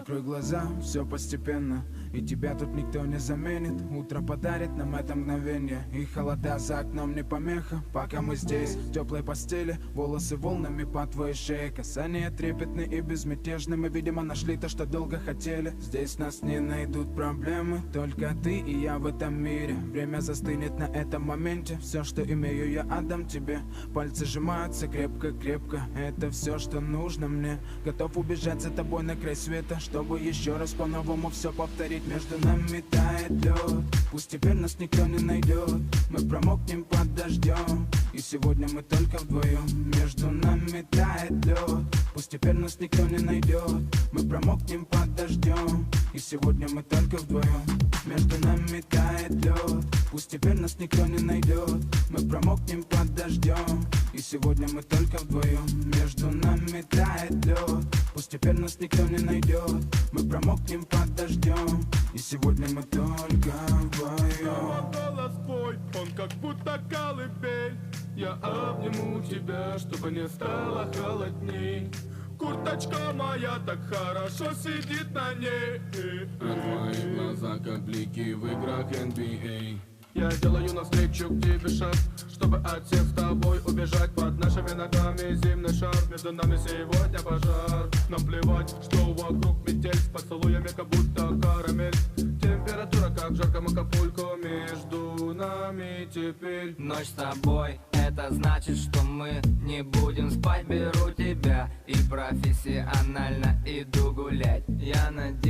Закрой глаза, все постепенно, и тебя тут никто не заменит. Утро подарит нам это мгновение, и холода за окном не помеха. Пока мы здесь, в теплой постели, волосы волнами по твоей шее. Касания трепетны и безмятежны, мы, видимо, нашли то, что долго хотели. Здесь нас не найдут проблемы, только ты и я в этом мире. Время застынет на этом моменте, все, что имею, я отдам тебе. Пальцы сжимаются крепко-крепко, это все, что нужно мне. Готов убежать за тобой на край света, чтобы еще раз по-новому все повторить. Между нами тает лед, пусть теперь нас никто не найдет. Мы промокнем под дождем, и сегодня мы только вдвоем. Между нами тает лед, пусть теперь нас никто не найдет. Мы промокнем под дождем, и сегодня мы только вдвоем. Между нами тает лед, пусть теперь нас никто не найдет. Мы промокнем под дождем, и сегодня мы только вдвоем. Между нами тает лед, пусть теперь нас никто не найдет. Мы промокнем под дождем, и сегодня мы только вдвоем. Голос твой, он как будто колыбель. Я обниму тебя, чтобы не стало холодней. Курточка моя так хорошо сидит на ней. А твои глаза как блики в играх NBA. Я делаю навстречу к тебе шаг, чтобы от всех с тобой убежать. Под нашими ногами зимний шар, между нами сегодня пожар. Нам плевать, что вокруг метель, с поцелуями как будто карамель. Температура как в жарком Акапулько, между нами теперь. Ночь с тобой, это значит, что мы не будем спать. Беру тебя и профессионально иду гулять. Я надеюсь